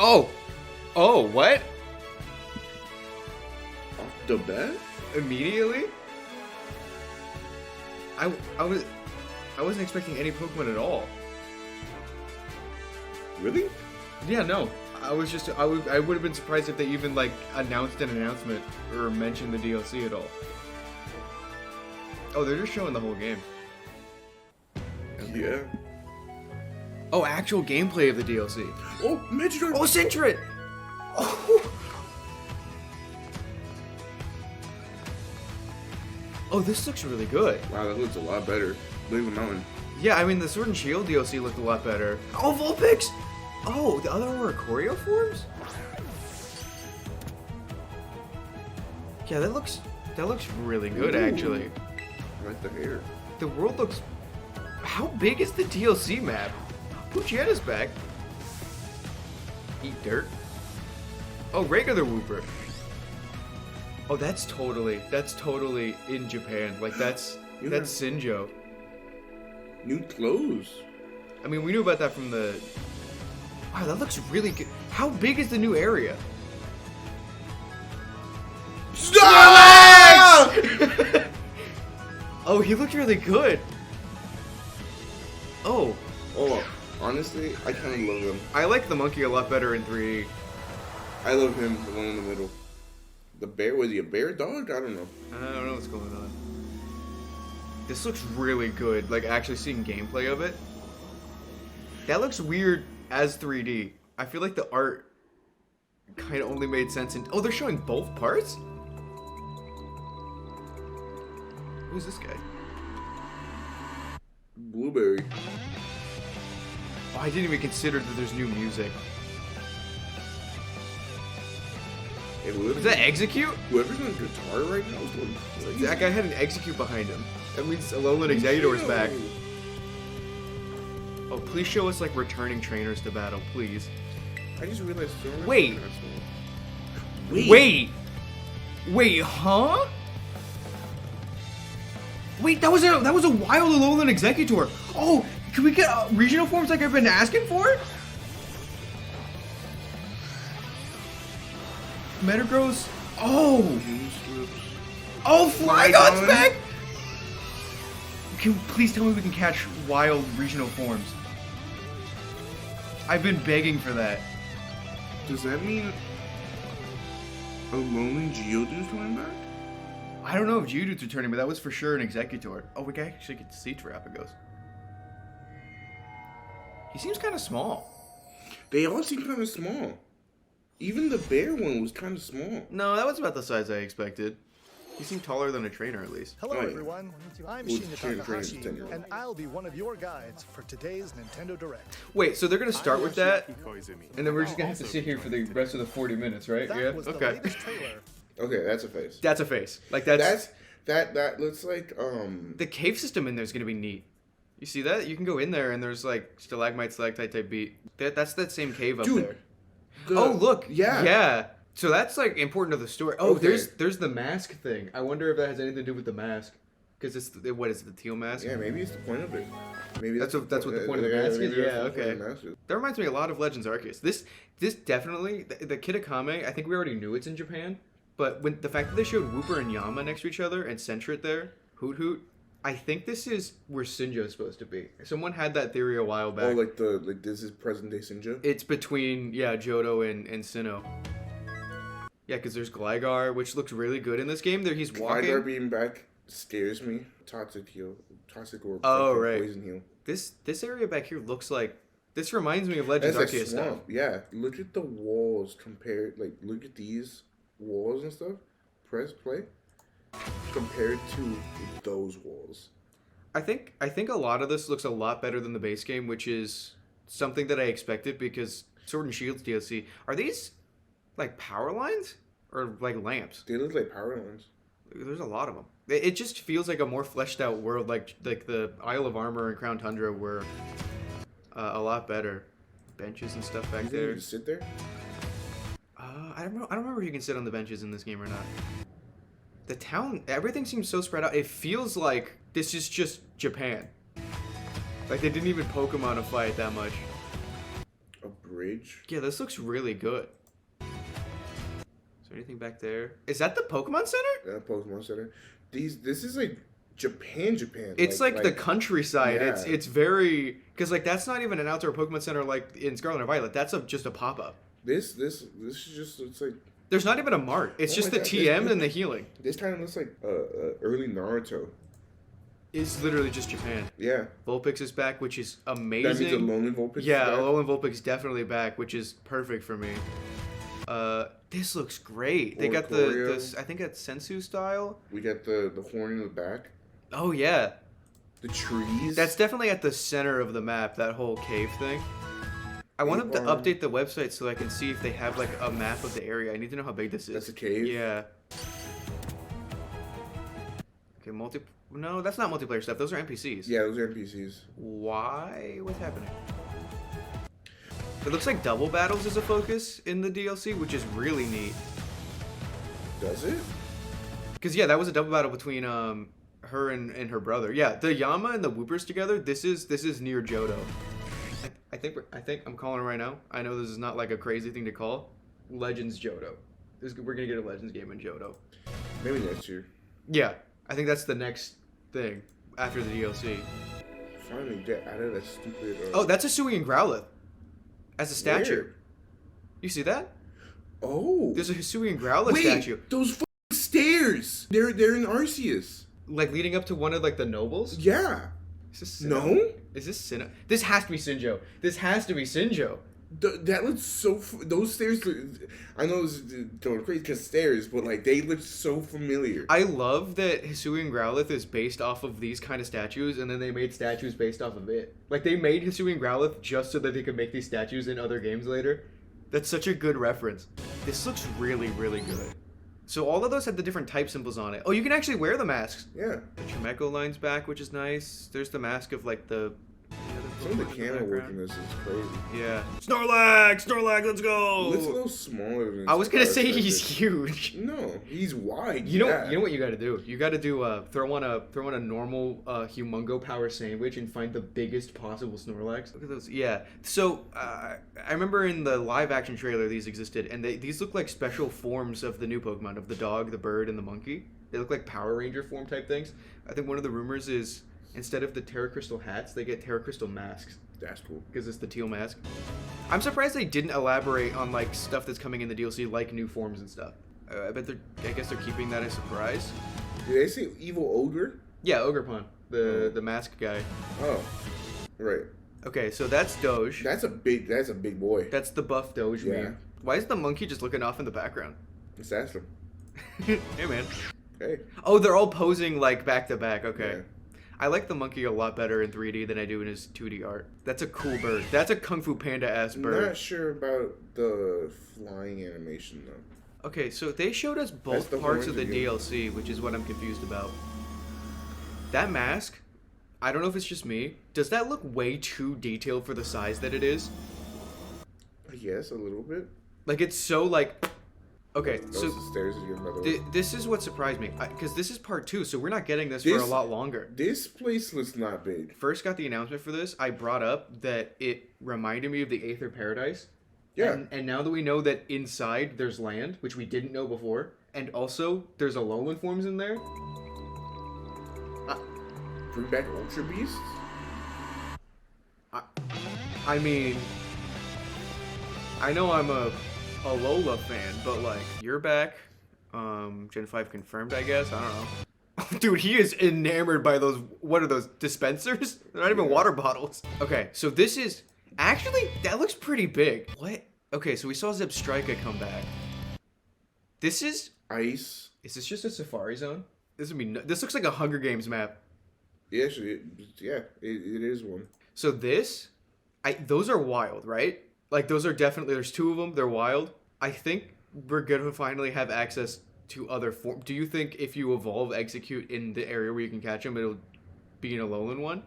Oh! Oh, what? Off the bat? Immediately? I wasn't expecting any Pokemon at all. Really? Yeah, no. I would have been surprised if they even like announced an announcement or mentioned the DLC at all. Oh, they're just showing the whole game. Yeah. Oh, actual gameplay of the DLC. Oh, Magikarp! Oh, Sentret! Oh. Oh, this looks really good. Wow, that looks a lot better. Leave the mountain. Yeah, I mean, the Sword and Shield DLC looked a lot better. Oh, Vulpix! Oh, the other one were Choreo forms? Yeah, that looks really good, actually. I like the hair. The world looks... How big is the DLC map? Poochietta's back. Eat dirt. Oh, regular Wooper. Oh, that's totally in Japan. Like, that's Sinjo. New clothes. I mean, we knew about that from the... Wow, that looks really good. How big is the new area? Scarlet! Oh, he looked really good. Oh. Oh, honestly, I kind of love him. I like the monkey a lot better in 3D. I love him, the one in the middle. The bear, was he a bear dog? I don't know. I don't know what's going on. This looks really good, like actually seeing gameplay of it. That looks weird as 3D. I feel like the art kind of only made sense in... Oh, they're showing both parts? Who's this guy? Blueberry. Oh, I didn't even consider that there's new music. Hey, Is that Execute? Whoever's on guitar right now is going crazy. That guy had an Execute behind him. That means Alolan Executor's back. Oh, please show us like returning trainers to battle, please. I just realized. Wait, huh? Wait, that was a wild Alolan Executor. Oh, can we get regional forms like I've been asking for? Metagross. Oh. Oh, Flygon's back. Please tell me we can catch wild regional forms. I've been begging for that. Does that mean Alolan Geodude's coming back? I don't know if Geodude's returning, but that was for sure an Executor. Oh, we can actually get to see Terrapagos. He seems kind of small. They all seem kind of small. Even the bear one was kind of small. No, that was about the size I expected. He seemed taller than a trainer, at least. Hello, everyone. I'm Shinya Takahashi, and I'll be one of your guides for today's Nintendo Direct. Wait, so they're going to start with that, and then we're just going to have to sit here for the rest of the 40 minutes, right? That Yeah? was the Okay. latest trailer. Okay, that's a face. That's a face. Like, that looks like, The cave system in there is going to be neat. You see that? You can go in there, and there's, like, stalagmite, stalactite type beat. That's that same cave up Dude, there. Oh, look. Yeah. Yeah. So that's, like, important to the story. Oh, Okay. there's the mask thing. I wonder if that has anything to do with the mask. Because it's, what is it, the teal mask? Yeah, maybe it's the point of it. Maybe That's what the point of the mask is? maybe Yeah, that's the point okay. of the mask is. That reminds me a lot of Legends Arceus. This definitely, the Kitakame, I think we already knew it's in Japan, but when the fact that they showed Wooper and Yama next to each other and Sentret there, Hoot Hoot, I think this is where Sinjo's supposed to be. Someone had that theory a while back. Oh, like this is present day Sinjo? It's between, yeah, Johto and Sinnoh. Yeah, because there's Gligar, which looks really good in this game. There he's walking. Gligar being back scares me. Toxic or right. poison heal. This area back here looks like, this reminds me of Legends That's like Arceus stuff. swamp. Yeah, look at the walls compared. Like, look at these walls and stuff. Press play. Compared to those walls. I think a lot of this looks a lot better than the base game, which is something that I expected because Sword and Shield's DLC, are these like power lines or like lamps? They look like power lines. There's a lot of them. It just feels like a more fleshed out world, like the Isle of Armor and Crown Tundra were a lot better. Benches and stuff back You there. can just sit there. I don't know. I don't remember if you can sit on the benches in this game or not. The town, everything seems so spread out. It feels like this is just Japan. Like they didn't even Pokemon-ify it that much. A bridge. Yeah, this looks really good. Is there anything back there? Is that the Pokemon Center? Yeah, Pokemon Center. This is like Japan. It's like the countryside. Yeah. It's very, because like that's not even an outdoor Pokemon Center like in Scarlet and Violet. That's just a pop up. This is just, it's like. There's not even a mart. It's just the TM and the healing. This time looks like early Naruto. It's literally just Japan. Yeah. Vulpix is back, which is amazing. That means Alolan Vulpix is Yeah, back? Alolan Vulpix definitely back, which is perfect for me. This looks great. They got the I think it's Sensu style. We got the horn in the back. Oh yeah. The trees. That's definitely at the center of the map, that whole cave thing. I want them to update the website so I can see if they have like a map of the area. I need to know how big this is. That's a cave? Yeah. Okay, no, that's not multiplayer stuff. Those are NPCs. Yeah, those are NPCs. Why? What's happening? It looks like double battles is a focus in the DLC, which is really neat. Does it? Because yeah, that was a double battle between her and her brother. Yeah, the Yama and the Whoopers together. This is near Johto. I think I'm calling it right now. I know this is not like a crazy thing to call. Legends Johto. We're gonna get a Legends game in Johto. Maybe next year. Yeah, I think that's the next thing after the DLC. Finally get out of that stupid. Oh, that's a Sui and Growlithe as a statue. Where? You see that? Oh. There's a Hisui and Growlithe statue. Those fucking stairs. They're in Arceus. Like leading up to one of like the nobles. Yeah. Is this No. Is this Sinnoh? This has to be Sinjo. This has to be Sinjo. That looks so. Those stairs. I know it's going crazy because stairs, but like they look so familiar. I love that Hisui and Growlithe is based off of these kind of statues, and then they made statues based off of it. Like they made Hisui and Growlithe just so that they could make these statues in other games later. That's such a good reference. This looks really, really good. So all of those have the different type symbols on it. Oh, you can actually wear the masks. Yeah. The Chimecho line's back, which is nice. There's the mask of like the. Some of the camera work in this is crazy. Yeah. Snorlax, let's go. Looks a little smaller than. I was gonna say he's huge. No, he's wide. You know what you gotta do? You gotta do throw on a normal humongo power sandwich and find the biggest possible Snorlax. Look at those. Yeah. So I remember in the live action trailer these existed, and these look like special forms of the new Pokemon, of the dog, the bird, and the monkey. They look like Power Ranger form type things. I think one of the rumors is instead of the Terra Crystal hats, they get Terra Crystal masks. That's cool. Because it's the teal mask. I'm surprised they didn't elaborate on like stuff that's coming in the DLC, like new forms and stuff. I guess they're keeping that a surprise. Did they say Evil Ogre? Yeah, Ogerpon, the mask guy. Oh, right. Okay, so that's Doge. That's a big boy. That's the buff Doge meme. Why is the monkey just looking off in the background? It's Aston. Hey man. Hey. Oh, they're all posing like back to back. Okay. Yeah. I like the monkey a lot better in 3D than I do in his 2D art. That's a cool bird. That's a Kung Fu Panda-ass bird. Not sure about the flying animation though. Okay, so they showed us both parts of the DLC, which is what I'm confused about. That mask, I don't know if it's just me. Does that look way too detailed for the size that it is? Yes, a little bit. Like it's so like. Okay, so the stairs of your mother. This is what surprised me, because this is part 2, so we're not getting this for a lot longer. This place looks not big. First got the announcement for this, I brought up that it reminded me of the Aether Paradise. Yeah. And now that we know that inside there's land, which we didn't know before, and also there's Alolan forms in there. Bring back Ultra Beasts? I mean, I know I'm a Alola fan, but like, you're back. Gen 5 confirmed, I guess. I don't know. Dude, he is enamored by those, what are those, dispensers? They're not even water bottles. Okay, so this is, actually, that looks pretty big. What? Okay, so we saw Zebstrika come back. This is... Ice. Is this just a Safari Zone? This looks like a Hunger Games map. Yeah, actually, it is one. So this, those are wild, right? Like, those are definitely, there's 2 of them, they're wild. I think we're gonna finally have access to other forms. Do you think if you evolve Execute in the area where you can catch them, it'll be an Alolan one?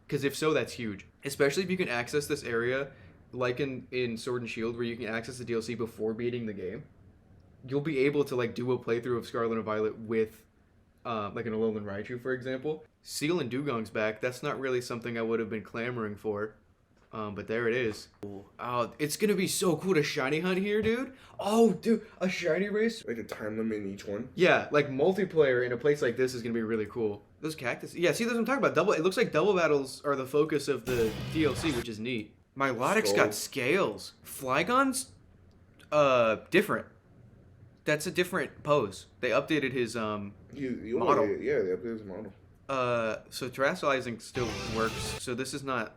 Because if so, that's huge. Especially if you can access this area, like in Sword and Shield, where you can access the DLC before beating the game. You'll be able to, like, do a playthrough of Scarlet and Violet with, like, an Alolan Raichu, for example. Seal and Dugong's back. That's not really something I would have been clamoring for. But there it is. Oh, it's gonna be so cool to shiny hunt here, dude. Oh, dude, a shiny race. Like a time limit in each one. Yeah, like multiplayer in a place like this is gonna be really cool. Those cactus. Yeah, see, that's what I'm talking about. Double. It looks like double battles are the focus of the DLC, which is neat. Milotic's got scales. Flygon's, different. That's a different pose. They updated his model. Yeah, they updated his model. So terrestrializing still works. So this is not.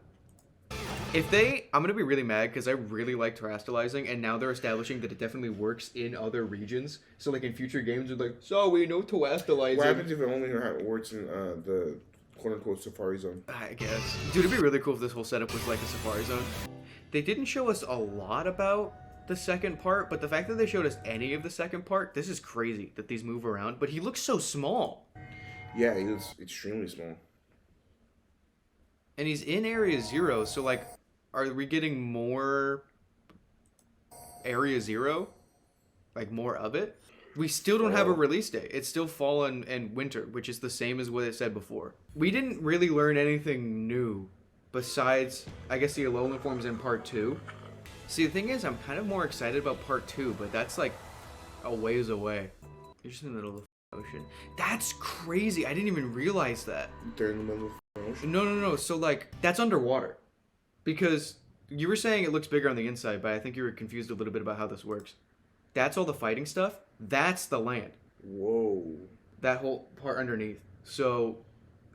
If they, I'm gonna be really mad because I really like terrestrializing, and now they're establishing that it definitely works in other regions. So like in future games, they're like, so we know terrestrializing. What happens if it only works in the quote-unquote Safari Zone? I guess. Dude, it'd be really cool if this whole setup was like a Safari Zone. They didn't show us a lot about the second part, but the fact that they showed us any of the second part, this is crazy that these move around. But he looks so small. Yeah, he looks extremely small. And he's in Area 0, so like, are we getting more Area 0? Like more of it? We still don't have a release date. It's still fall and winter, which is the same as what it said before. We didn't really learn anything new besides, I guess, the Alolan forms in part 2. See, the thing is, I'm kind of more excited about part 2, but that's like a ways away. You're just in the middle of the ocean. That's crazy. I didn't even realize that. They're in the middle of the ocean? No. So like, that's underwater. Because you were saying it looks bigger on the inside, but I think you were confused a little bit about how this works. That's all the fighting stuff. That's the land. Whoa. That whole part underneath. So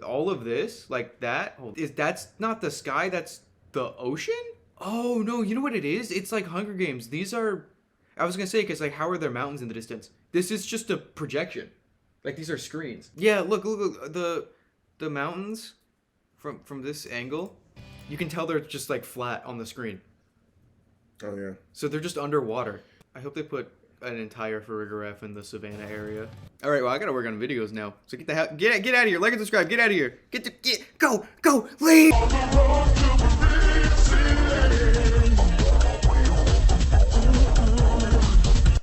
all of this, like that's not the sky, that's the ocean? Oh no, you know what it is? It's like Hunger Games. These are, I was gonna say, because like how are there mountains in the distance? This is just a projection. Like these are screens. Yeah, look, the mountains from this angle, you can tell they're just like flat on the screen. Oh yeah. So they're just underwater. I hope they put an entire Farigiraf in the Savannah area. All right, well I gotta work on videos now. So get out of here. Like and subscribe. Get out of here. Go, leave.